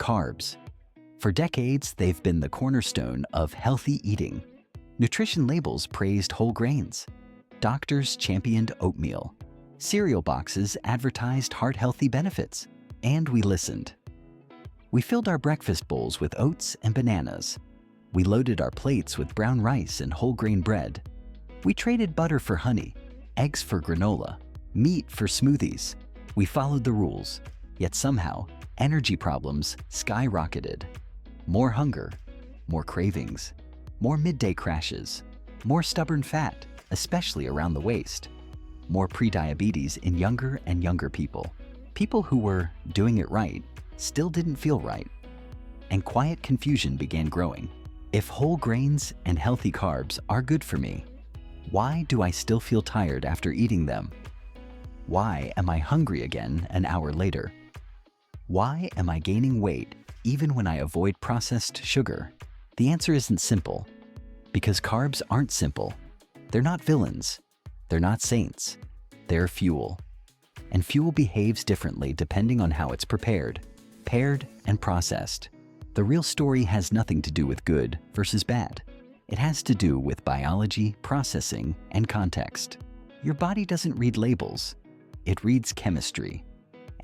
Carbs. For decades, they've been the cornerstone of healthy eating. Nutrition labels praised whole grains. Doctors championed oatmeal. Cereal boxes advertised heart-healthy benefits. And we listened. We filled our breakfast bowls with oats and bananas. We loaded our plates with brown rice and whole grain bread. We traded butter for honey, eggs for granola, meat for smoothies. We followed the rules, yet somehow, energy problems skyrocketed. More hunger, more cravings, more midday crashes, more stubborn fat, especially around the waist, more prediabetes in younger and younger people. People who were doing it right still didn't feel right, and quiet confusion began growing. If whole grains and healthy carbs are good for me, why do I still feel tired after eating them? Why am I hungry again an hour later? Why am I gaining weight even when I avoid processed sugar? The answer isn't simple, because carbs aren't simple. They're not villains. They're not saints. They're fuel. And fuel behaves differently depending on how it's prepared, paired, and processed. The real story has nothing to do with good versus bad. It has to do with biology, processing, and context. Your body doesn't read labels. It reads chemistry.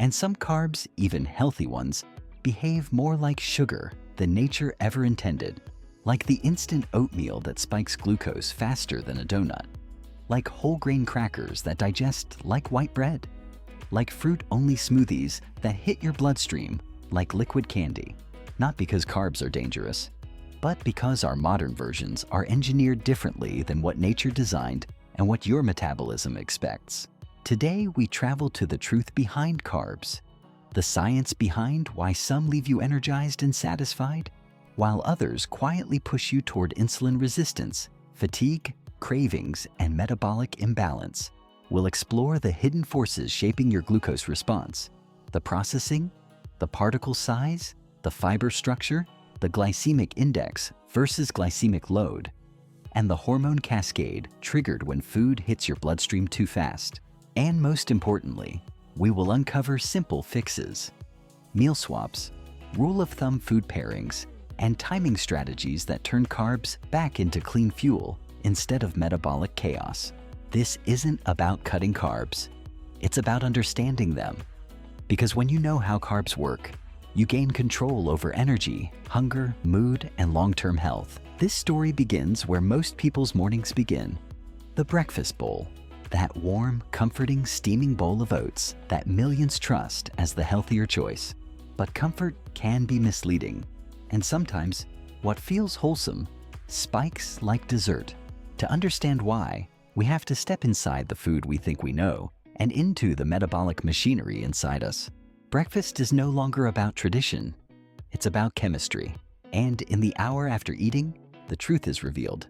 And some carbs, even healthy ones, behave more like sugar than nature ever intended. Like the instant oatmeal that spikes glucose faster than a donut. Like whole grain crackers that digest like white bread. Like fruit-only smoothies that hit your bloodstream like liquid candy. Not because carbs are dangerous, but because our modern versions are engineered differently than what nature designed and what your metabolism expects. Today, we travel to the truth behind carbs, the science behind why some leave you energized and satisfied, while others quietly push you toward insulin resistance, fatigue, cravings, and metabolic imbalance. We'll explore the hidden forces shaping your glucose response, the processing, the particle size, the fiber structure, the glycemic index versus glycemic load, and the hormone cascade triggered when food hits your bloodstream too fast. And most importantly, we will uncover simple fixes, meal swaps, rule of thumb food pairings, and timing strategies that turn carbs back into clean fuel instead of metabolic chaos. This isn't about cutting carbs. It's about understanding them. Because when you know how carbs work, you gain control over energy, hunger, mood, and long-term health. This story begins where most people's mornings begin. The breakfast bowl. That warm, comforting, steaming bowl of oats that millions trust as the healthier choice. But comfort can be misleading. And sometimes, what feels wholesome spikes like dessert. To understand why, we have to step inside the food we think we know and into the metabolic machinery inside us. Breakfast is no longer about tradition. It's about chemistry. And in the hour after eating, the truth is revealed.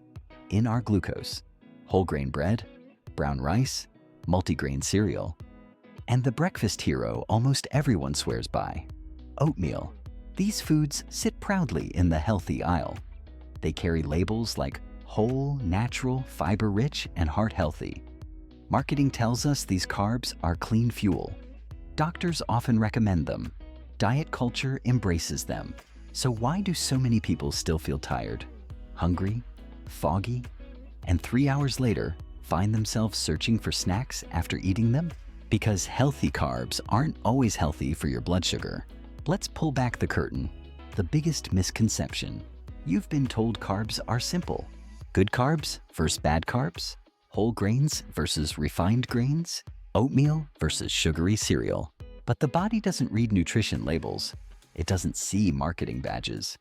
In our glucose, whole grain bread, brown rice, multigrain cereal, and the breakfast hero almost everyone swears by, oatmeal. These foods sit proudly in the healthy aisle. They carry labels like whole, natural, fiber-rich, and heart-healthy. Marketing tells us these carbs are clean fuel. Doctors often recommend them. Diet culture embraces them. So why do so many people still feel tired, hungry, foggy, and 3 hours later find themselves searching for snacks after eating them? Because healthy carbs aren't always healthy for your blood sugar. Let's pull back the curtain. The biggest misconception. You've been told carbs are simple. Good carbs versus bad carbs. Whole grains versus refined grains. Oatmeal versus sugary cereal. But the body doesn't read nutrition labels. It doesn't see marketing badges.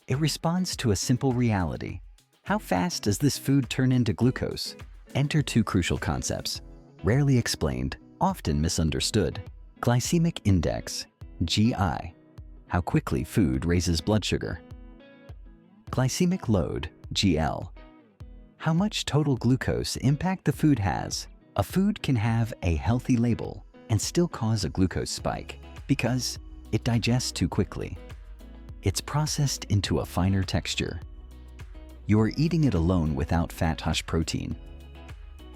It responds to a simple reality. How fast does this food turn into glucose? Enter two crucial concepts, rarely explained, often misunderstood. Glycemic index, GI, how quickly food raises blood sugar. Glycemic load, GL, how much total glucose impact the food has. A food can have a healthy label and still cause a glucose spike because it digests too quickly. It's processed into a finer texture. You're eating it alone without fat hush protein.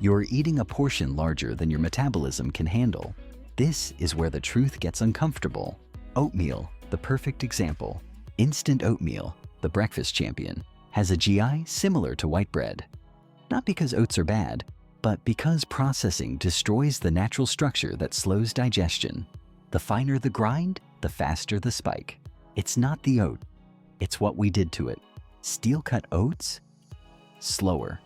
You're eating a portion larger than your metabolism can handle. This is where the truth gets uncomfortable. Oatmeal, the perfect example. Instant oatmeal, the breakfast champion, has a GI similar to white bread. Not because oats are bad, but because processing destroys the natural structure that slows digestion. The finer the grind, the faster the spike. It's not the oat, it's what we did to it. Steel-cut oats? Slower.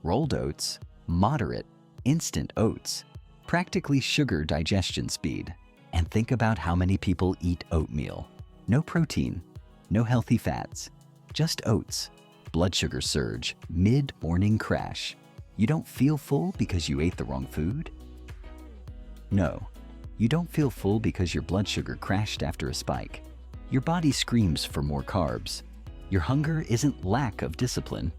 Rolled oats? Moderate. Instant oats? Practically sugar digestion speed. And think about how many people eat oatmeal. No protein, no healthy fats, just oats. Blood sugar surge, mid-morning crash. You don't feel full because you ate the wrong food? No, you don't feel full because your blood sugar crashed after a spike. Your body screams for more carbs. Your hunger isn't lack of discipline,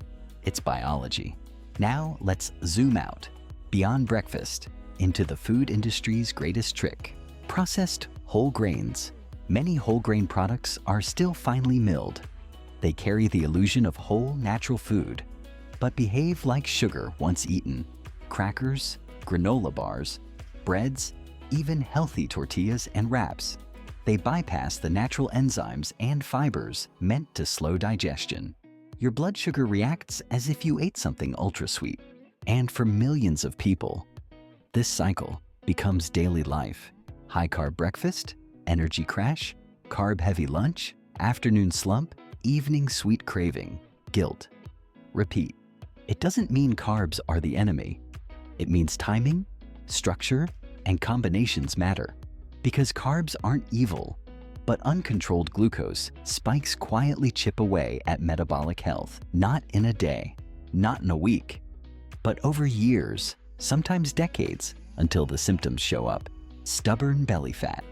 it's biology. Now let's zoom out, beyond breakfast, into the food industry's greatest trick: processed whole grains. Many whole grain products are still finely milled. They carry the illusion of whole, natural food, but behave like sugar once eaten. Crackers, granola bars, breads, even healthy tortillas and wraps. They bypass the natural enzymes and fibers meant to slow digestion. Your blood sugar reacts as if you ate something ultra-sweet. And for millions of people, this cycle becomes daily life. High-carb breakfast, energy crash, carb-heavy lunch, afternoon slump, evening sweet craving, guilt. Repeat. It doesn't mean carbs are the enemy. It means timing, structure, and combinations matter. Because carbs aren't evil, but uncontrolled glucose spikes quietly chip away at metabolic health, not in a day, not in a week, but over years, sometimes decades, until the symptoms show up. Stubborn belly fat,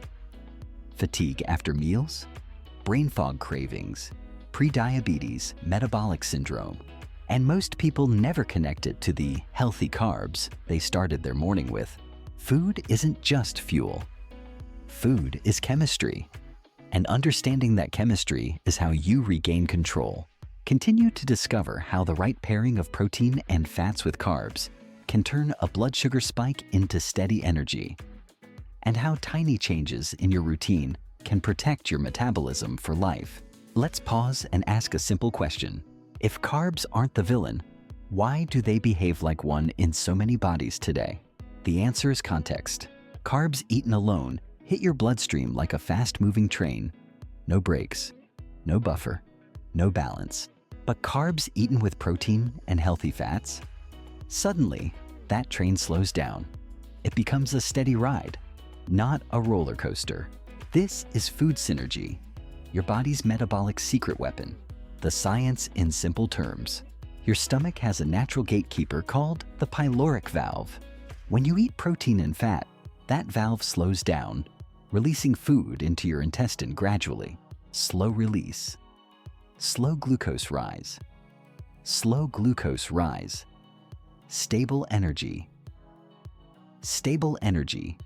fatigue after meals, brain fog cravings, prediabetes, metabolic syndrome, and most people never connect it to the healthy carbs they started their morning with. Food isn't just fuel. Food is chemistry, and understanding that chemistry is how you regain control. Continue to discover how the right pairing of protein and fats with carbs can turn a blood sugar spike into steady energy, and how tiny changes in your routine can protect your metabolism for life. Let's pause and ask a simple question. If carbs aren't the villain, why do they behave like one in so many bodies today? The answer is context. Carbs eaten alone hit your bloodstream like a fast-moving train. No brakes, no buffer, no balance. But carbs eaten with protein and healthy fats? Suddenly, that train slows down. It becomes a steady ride, not a roller coaster. This is food synergy, your body's metabolic secret weapon. The science in simple terms. Your stomach has a natural gatekeeper called the pyloric valve. When you eat protein and fat, that valve slows down, releasing food into your intestine gradually. Slow release. Slow glucose rise. Slow glucose rise. Stable energy. Stable energy.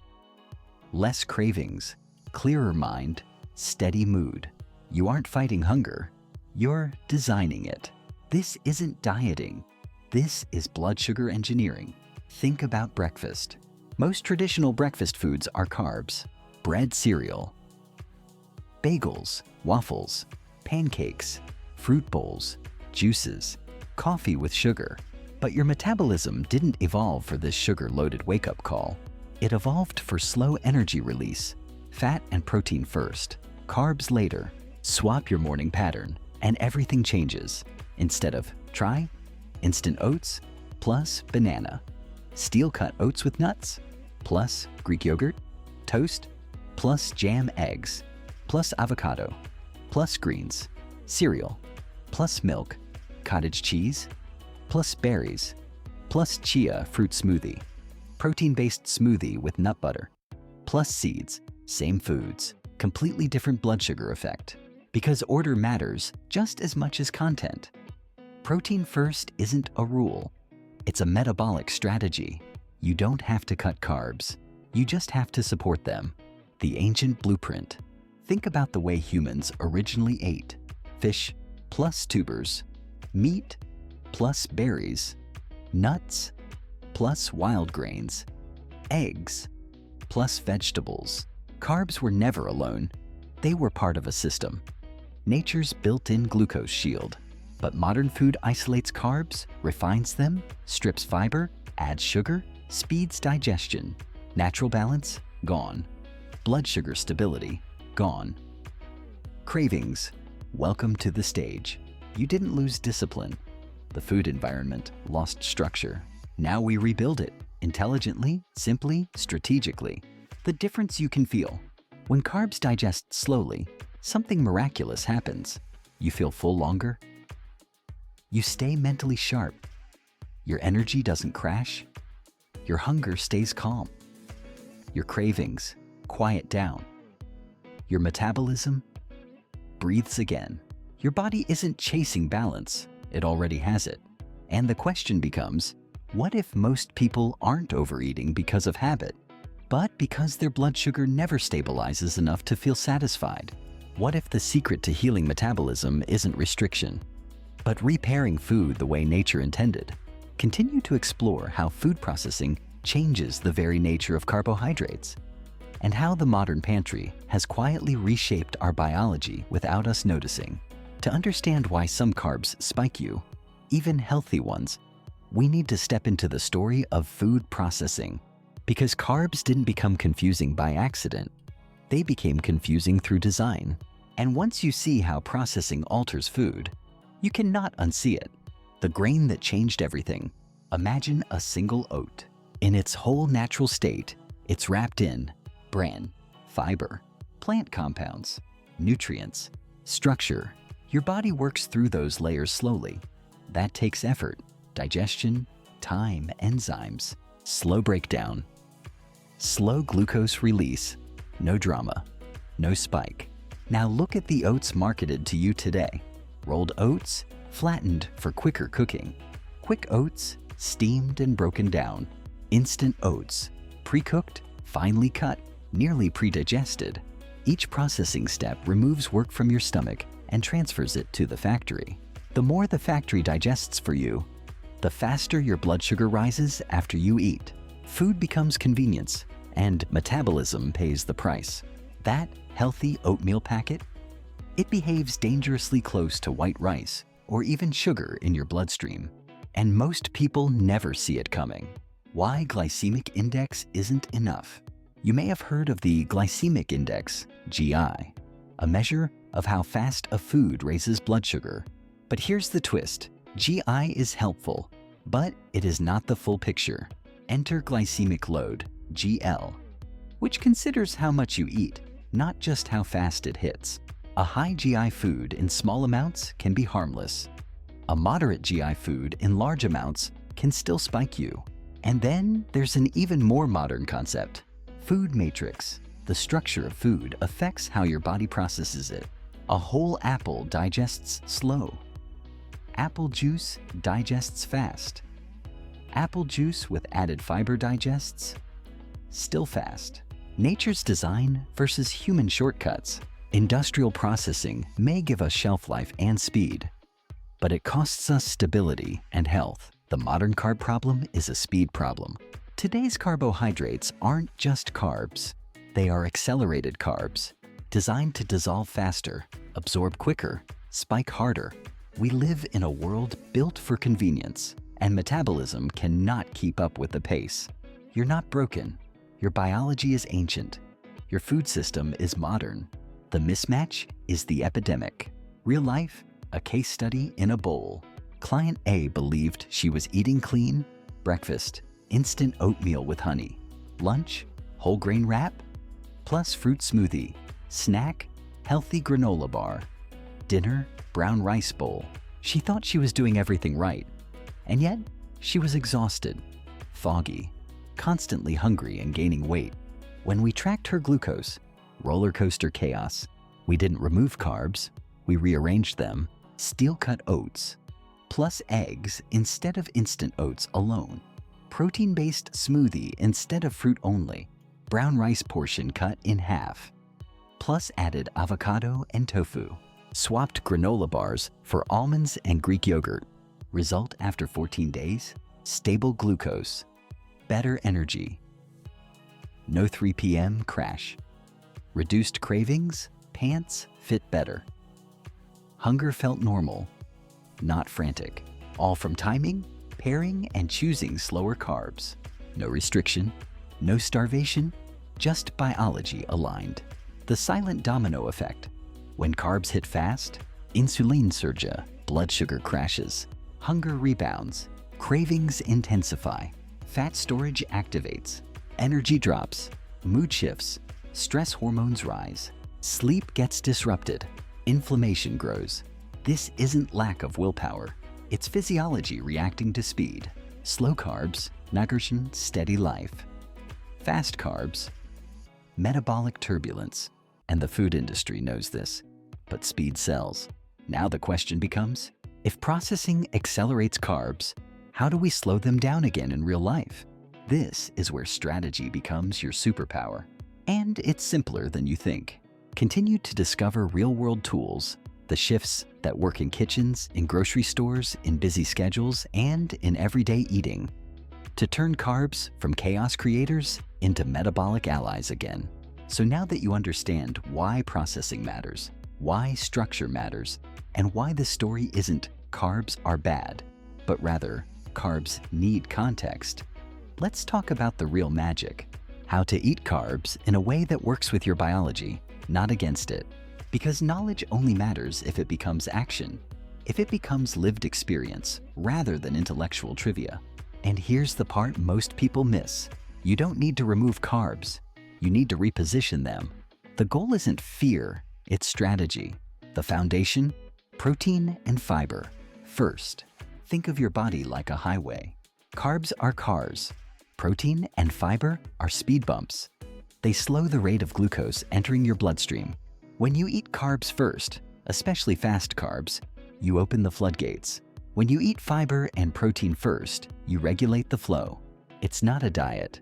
Less cravings, clearer mind, steady mood. You aren't fighting hunger, you're designing it. This isn't dieting. This is blood sugar engineering. Think about breakfast. Most traditional breakfast foods are carbs: bread, cereal, bagels, waffles, pancakes, fruit bowls, juices, coffee with sugar. But your metabolism didn't evolve for this sugar-loaded wake-up call. It evolved for slow energy release. Fat and protein first, carbs later. Swap your morning pattern, and everything changes. Instead of try instant oats plus banana, steel-cut oats with nuts plus Greek yogurt, toast plus jam eggs plus avocado plus greens, cereal plus milk, cottage cheese plus berries plus chia fruit smoothie, protein-based smoothie with nut butter plus seeds. Same foods, completely different blood sugar effect. Because order matters just as much as content. Protein first isn't a rule. It's a metabolic strategy. You don't have to cut carbs. You just have to support them. The ancient blueprint. Think about the way humans originally ate. Fish plus tubers, meat plus berries, nuts plus wild grains, eggs plus vegetables. Carbs were never alone. They were part of a system, nature's built-in glucose shield. But modern food isolates carbs, refines them, strips fiber, adds sugar, speeds digestion. Natural balance, gone. Blood sugar stability, gone. Cravings, welcome to the stage. You didn't lose discipline. The food environment lost structure. Now we rebuild it, intelligently, simply, strategically. The difference you can feel. When carbs digest slowly, something miraculous happens. You feel full longer. You stay mentally sharp. Your energy doesn't crash. Your hunger stays calm. Your cravings quiet down. Your metabolism breathes again. Your body isn't chasing balance, it already has it. And the question becomes, what if most people aren't overeating because of habit, but because their blood sugar never stabilizes enough to feel satisfied? What if the secret to healing metabolism isn't restriction, but repairing food the way nature intended? Continue to explore how food processing changes the very nature of carbohydrates, and how the modern pantry has quietly reshaped our biology without us noticing. To understand why some carbs spike you, even healthy ones, we need to step into the story of food processing. Because carbs didn't become confusing by accident, they became confusing through design. And once you see how processing alters food, you cannot unsee it. The grain that changed everything. Imagine a single oat. In its whole natural state, it's wrapped in bran, fiber, plant compounds, nutrients, structure. Your body works through those layers slowly. That takes effort, digestion, time, enzymes, slow breakdown, slow glucose release, no drama, no spike. Now look at the oats marketed to you today. Rolled oats, flattened for quicker cooking. Quick oats, steamed and broken down. Instant oats, pre-cooked, finely cut, nearly pre-digested. Each processing step removes work from your stomach and transfers it to the factory. The more the factory digests for you, the faster your blood sugar rises after you eat. Food becomes convenience, and metabolism pays the price. That healthy oatmeal packet, it behaves dangerously close to white rice or even sugar in your bloodstream. And most people never see it coming. Why glycemic index isn't enough. You may have heard of the glycemic index, GI, a measure of how fast a food raises blood sugar. But here's the twist. GI is helpful, but it is not the full picture. Enter glycemic load, GL, which considers how much you eat, not just how fast it hits. A high GI food in small amounts can be harmless. A moderate GI food in large amounts can still spike you. And then there's an even more modern concept, food matrix. The structure of food affects how your body processes it. A whole apple digests slow. Apple juice digests fast. Apple juice with added fiber digests still fast. Nature's design versus human shortcuts. Industrial processing may give us shelf life and speed, but it costs us stability and health. The modern carb problem is a speed problem. Today's carbohydrates aren't just carbs. They are accelerated carbs, designed to dissolve faster, absorb quicker, spike harder. We live in a world built for convenience, and metabolism cannot keep up with the pace. You're not broken. Your biology is ancient. Your food system is modern. The mismatch is the epidemic. Real life, a case study in a bowl. Client A believed she was eating clean. Breakfast, instant oatmeal with honey. Lunch, whole grain wrap, plus fruit smoothie. Snack, healthy granola bar. Dinner, brown rice bowl. She thought she was doing everything right. And yet, she was exhausted, foggy, constantly hungry and gaining weight. When we tracked her glucose, roller coaster chaos. We didn't remove carbs, we rearranged them. Steel-cut oats, plus eggs instead of instant oats alone. Protein-based smoothie instead of fruit only. Brown rice portion cut in half. Plus added avocado and tofu. Swapped granola bars for almonds and Greek yogurt. Result after 14 days? Stable glucose. Better energy. No 3 p.m. crash. Reduced cravings, Pants fit better. Hunger felt normal, not frantic. All from timing, pairing, and choosing slower carbs. No restriction, no starvation, just biology aligned. The silent domino effect. When carbs hit fast, insulin surge, blood sugar crashes, hunger rebounds, cravings intensify, fat storage activates, energy drops, mood shifts, stress hormones rise, sleep gets disrupted, inflammation grows. This isn't lack of willpower. It's physiology reacting to speed. Slow carbs, nourishing steady life. Fast carbs, metabolic turbulence. And the food industry knows this, but speed sells. Now the question becomes, if processing accelerates carbs, how do we slow them down again in real life? This is where strategy becomes your superpower. And it's simpler than you think. Continue to discover real-world tools, the shifts that work in kitchens, in grocery stores, in busy schedules, and in everyday eating, to turn carbs from chaos creators into metabolic allies again. So now that you understand why processing matters, why structure matters, and why the story isn't carbs are bad, but rather carbs need context, let's talk about the real magic. How to eat carbs in a way that works with your biology, not against it. Because knowledge only matters if it becomes action, if it becomes lived experience rather than intellectual trivia. And here's the part most people miss. You don't need to remove carbs. You need to reposition them. The goal isn't fear, it's strategy. The foundation, protein and fiber. First, think of your body like a highway. Carbs are cars. Protein and fiber are speed bumps. They slow the rate of glucose entering your bloodstream. When you eat carbs first, especially fast carbs, you open the floodgates. When you eat fiber and protein first, you regulate the flow. It's not a diet,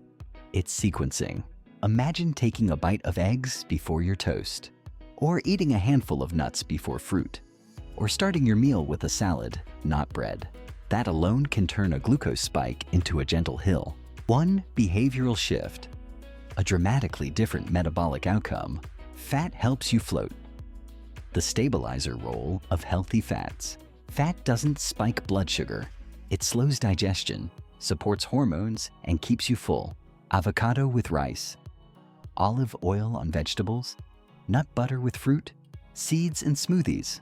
it's sequencing. Imagine taking a bite of eggs before your toast, or eating a handful of nuts before fruit, or starting your meal with a salad, not bread. That alone can turn a glucose spike into a gentle hill. One behavioral shift, a dramatically different metabolic outcome. Fat helps you float. The stabilizer role of healthy fats. Fat doesn't spike blood sugar. It slows digestion, supports hormones, and keeps you full. Avocado with rice, olive oil on vegetables, nut butter with fruit, seeds and smoothies,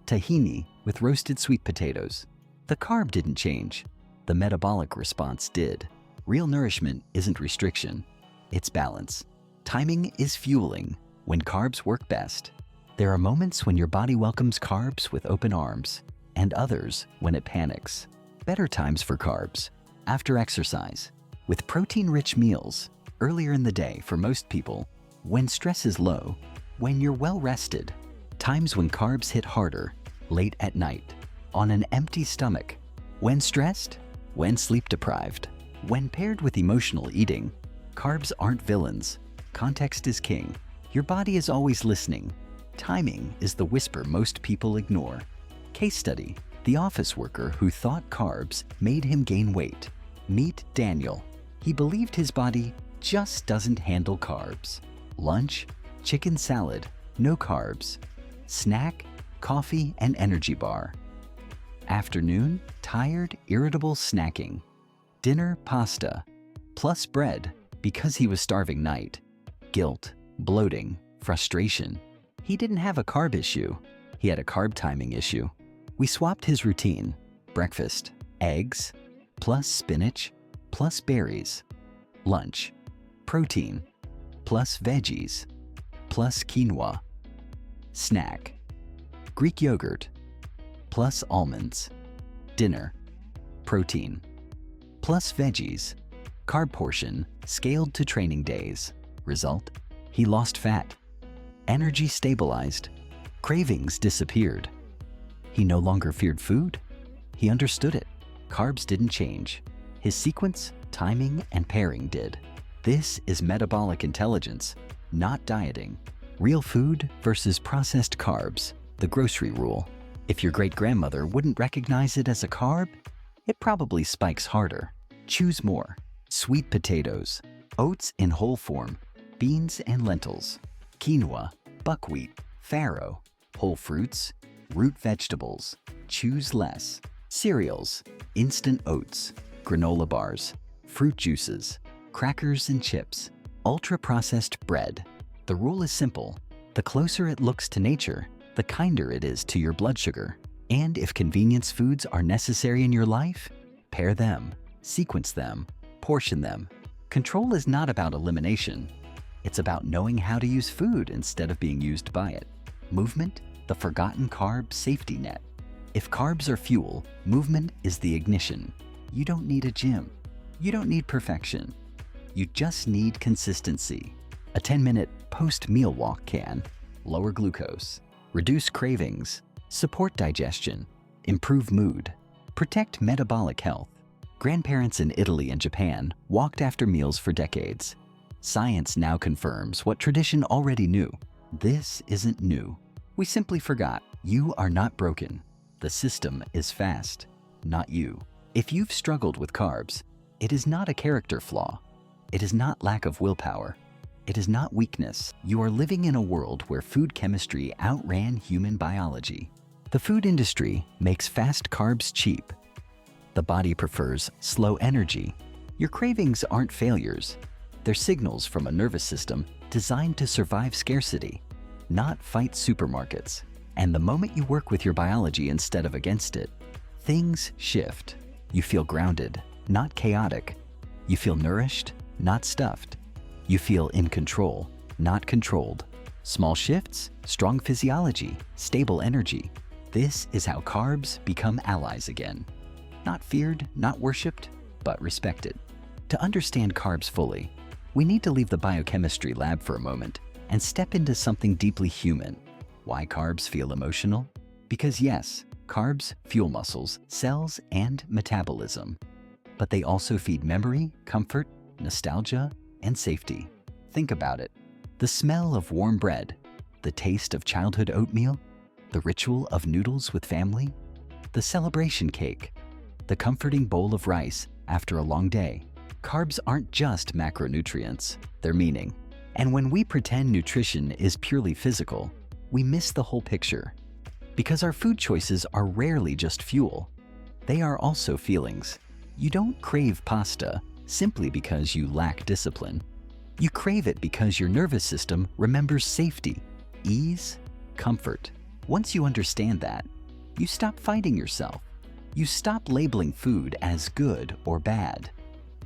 tahini with roasted sweet potatoes. The carb didn't change. The metabolic response did. Real nourishment isn't restriction, it's balance. Timing is fueling. When carbs work best. There are moments when your body welcomes carbs with open arms, and others when it panics. Better times for carbs. After exercise, with protein-rich meals, earlier in the day for most people, when stress is low, when you're well rested. Times when carbs hit harder, late at night, on an empty stomach. When stressed, when sleep deprived. When paired with emotional eating, carbs aren't villains. Context is king. Your body is always listening. Timing is the whisper most people ignore. Case study, the office worker who thought carbs made him gain weight. Meet Daniel. He believed his body just doesn't handle carbs. Lunch, chicken salad, no carbs. Snack, coffee and energy bar. Afternoon, tired, irritable snacking. Dinner, pasta, plus bread because he was starving night. Guilt, bloating, frustration. He didn't have a carb issue. He had a carb timing issue. We swapped his routine. Breakfast, eggs, plus spinach, plus berries. Lunch, protein, plus veggies, plus quinoa. Snack, Greek yogurt, plus almonds. Dinner, protein, plus veggies. Carb portion scaled to training days. Result, he lost fat. Energy stabilized. Cravings disappeared. He no longer feared food. He understood it. Carbs didn't change. His sequence, timing, and pairing did. This is metabolic intelligence, not dieting. Real food versus processed carbs, the grocery rule. If your great-grandmother wouldn't recognize it as a carb, it probably spikes harder. Choose more. Sweet potatoes, oats in whole form, beans and lentils, quinoa, buckwheat, farro, whole fruits, root vegetables, choose less, cereals, instant oats, granola bars, fruit juices, crackers and chips, ultra-processed bread. The rule is simple. The closer it looks to nature, the kinder it is to your blood sugar. And if convenience foods are necessary in your life, pair them, sequence them, portion them. Control is not about elimination. It's about knowing how to use food instead of being used by it. Movement, the forgotten carb safety net. If carbs are fuel, movement is the ignition. You don't need a gym. You don't need perfection. You just need consistency. A 10-minute post-meal walk can lower glucose, reduce cravings, support digestion, improve mood, protect metabolic health. Grandparents in Italy and Japan walked after meals for decades. Science now confirms what tradition already knew. This isn't new. We simply forgot. You are not broken. The system is fast, not you. If you've struggled with carbs, it is not a character flaw. It is not lack of willpower. It is not weakness. You are living in a world where food chemistry outran human biology. The food industry makes fast carbs cheap. The body prefers slow energy. Your cravings aren't failures. They're signals from a nervous system designed to survive scarcity, not fight supermarkets. And the moment you work with your biology instead of against it, things shift. You feel grounded, not chaotic. You feel nourished, not stuffed. You feel in control, not controlled. Small shifts, strong physiology, stable energy. This is how carbs become allies again. Not feared, not worshipped, but respected. To understand carbs fully, we need to leave the biochemistry lab for a moment and step into something deeply human. Why carbs feel emotional? Because yes, carbs fuel muscles, cells, and metabolism. But they also feed memory, comfort, nostalgia, and safety. Think about it. The smell of warm bread, the taste of childhood oatmeal, the ritual of noodles with family, the celebration cake, the comforting bowl of rice after a long day. Carbs aren't just macronutrients, they're meaning. And when we pretend nutrition is purely physical, we miss the whole picture. Because our food choices are rarely just fuel. They are also feelings. You don't crave pasta simply because you lack discipline. You crave it because your nervous system remembers safety, ease, comfort. Once you understand that, you stop fighting yourself. You stop labeling food as good or bad.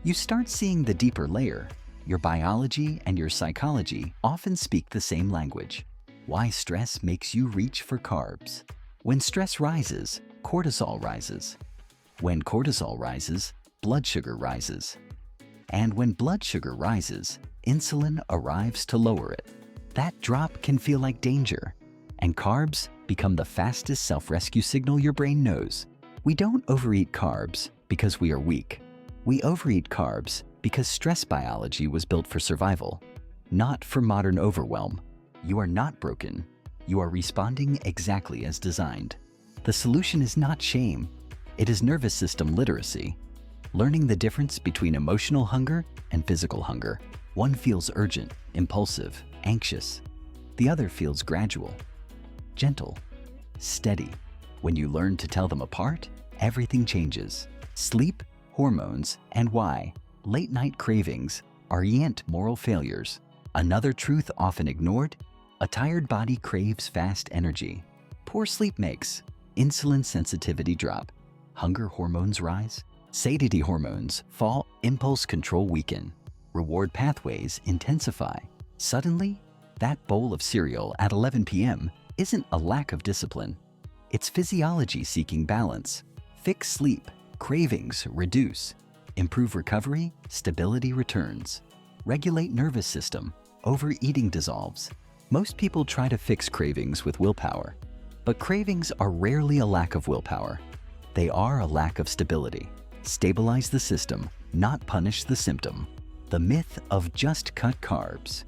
You start seeing the deeper layer. Your biology and your psychology often speak the same language. Why stress makes you reach for carbs. When stress rises, cortisol rises. When cortisol rises, blood sugar rises. And when blood sugar rises, insulin arrives to lower it. That drop can feel like danger, and carbs become the fastest self-rescue signal your brain knows. We don't overeat carbs because we are weak. We overeat carbs because stress biology was built for survival, not for modern overwhelm. You are not broken. You are responding exactly as designed. The solution is not shame. It is nervous system literacy. Learning the difference between emotional hunger and physical hunger. One feels urgent, impulsive, anxious. The other feels gradual, gentle, steady. When you learn to tell them apart, everything changes. Sleep, hormones, and why late-night cravings orient moral failures. Another truth often ignored: a tired body craves fast energy. Poor sleep makes insulin sensitivity drop, hunger hormones rise, satiety hormones fall, impulse control weaken, reward pathways intensify. Suddenly, that bowl of cereal at 11 p.m. isn't a lack of discipline. It's physiology seeking balance. Fix sleep, cravings reduce. Improve recovery, stability returns. Regulate nervous system, overeating dissolves. Most people try to fix cravings with willpower, but cravings are rarely a lack of willpower. They are a lack of stability. Stabilize the system, not punish the symptom. The myth of just cut carbs.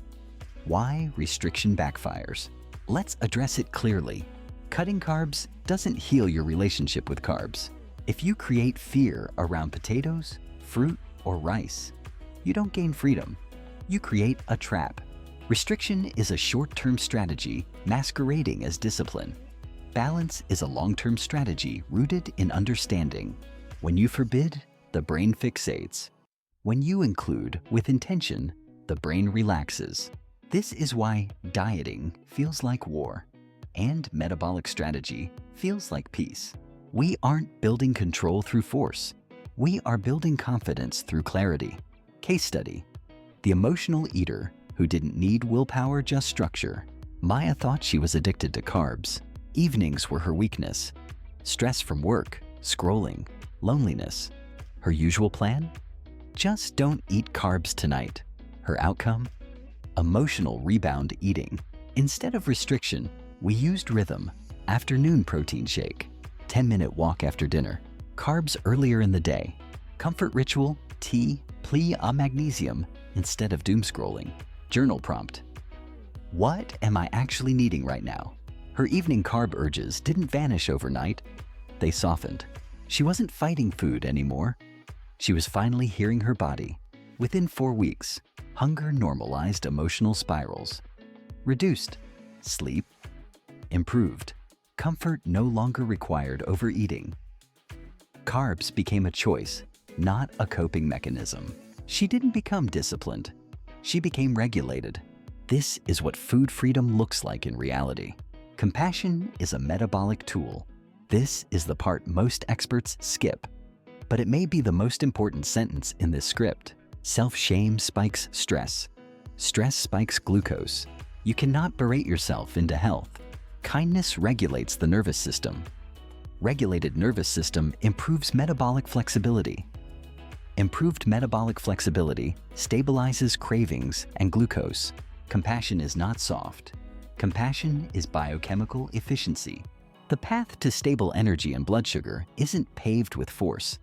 Why restriction backfires. Let's address it clearly. Cutting carbs doesn't heal your relationship with carbs. If you create fear around potatoes, fruit, or rice, you don't gain freedom. You create a trap. Restriction is a short-term strategy masquerading as discipline. Balance is a long-term strategy rooted in understanding. When you forbid, the brain fixates. When you include with intention, the brain relaxes. This is why dieting feels like war and metabolic strategy feels like peace. We aren't building control through force. We are building confidence through clarity. Case study: the emotional eater who didn't need willpower, just structure. Maya thought she was addicted to carbs. Evenings were her weakness. Stress from work, scrolling, loneliness. Her usual plan? Just don't eat carbs tonight. Her outcome? Emotional rebound eating. Instead of restriction, we used rhythm. Afternoon protein shake. 10-minute walk after dinner. Carbs earlier in the day. Comfort ritual, tea, plea on magnesium instead of doom scrolling. Journal prompt: what am I actually needing right now? Her evening carb urges didn't vanish overnight. They softened. She wasn't fighting food anymore. She was finally hearing her body. Within 4 weeks, hunger normalized, emotional spirals reduced, sleep improved, comfort no longer required overeating. Carbs became a choice, not a coping mechanism. She didn't become disciplined. She became regulated. This is what food freedom looks like in reality. Compassion is a metabolic tool. This is the part most experts skip, but it may be the most important sentence in this script. Self-shame spikes stress. Stress spikes glucose. You cannot berate yourself into health. Kindness regulates the nervous system. Regulated nervous system improves metabolic flexibility. Improved metabolic flexibility stabilizes cravings and glucose. Compassion is not soft. Compassion is biochemical efficiency. The path to stable energy and blood sugar isn't paved with force.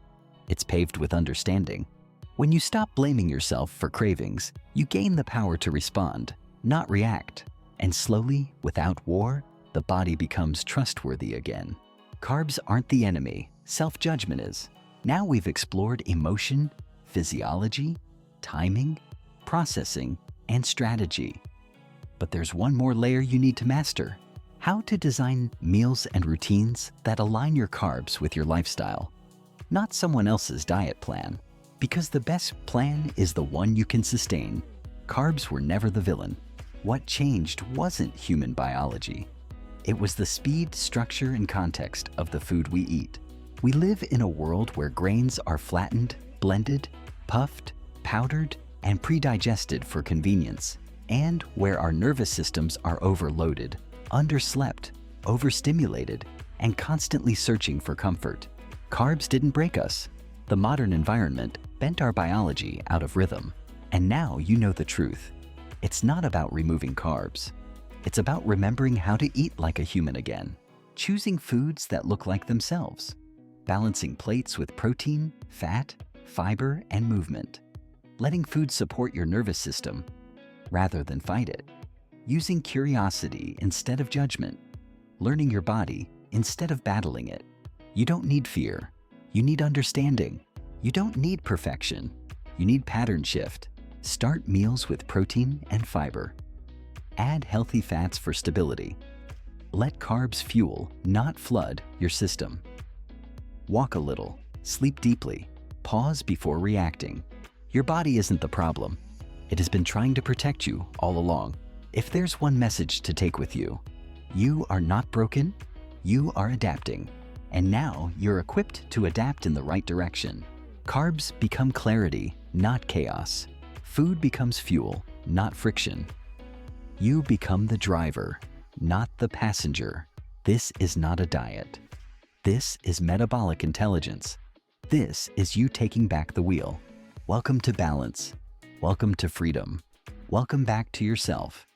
It's paved with understanding. When you stop blaming yourself for cravings, you gain the power to respond, not react. And slowly, without war, the body becomes trustworthy again. Carbs aren't the enemy. Self-judgment is. Now we've explored emotion, physiology, timing, processing, and strategy. But there's one more layer you need to master: how to design meals and routines that align your carbs with your lifestyle, not someone else's diet plan. Because the best plan is the one you can sustain. Carbs were never the villain. What changed wasn't human biology. It was the speed, structure, and context of the food we eat. We live in a world where grains are flattened, blended, puffed, powdered, and pre-digested for convenience, and where our nervous systems are overloaded, underslept, overstimulated, and constantly searching for comfort. Carbs didn't break us. The modern environment bent our biology out of rhythm. And now you know the truth. It's not about removing carbs. It's about remembering how to eat like a human again. Choosing foods that look like themselves. Balancing plates with protein, fat, fiber, and movement. Letting food support your nervous system rather than fight it. Using curiosity instead of judgment. Learning your body instead of battling it. You don't need fear. You need understanding. You don't need perfection. You need pattern shift. Start meals with protein and fiber. Add healthy fats for stability. Let carbs fuel, not flood, your system. Walk a little. Sleep deeply. Pause before reacting. Your body isn't the problem. It has been trying to protect you all along. If there's one message to take with you, you are not broken. You are adapting. And now you're equipped to adapt in the right direction. Carbs become clarity, not chaos. Food becomes fuel, not friction. You become the driver, not the passenger. This is not a diet. This is metabolic intelligence. This is you taking back the wheel. Welcome to balance. Welcome to freedom. Welcome back to yourself.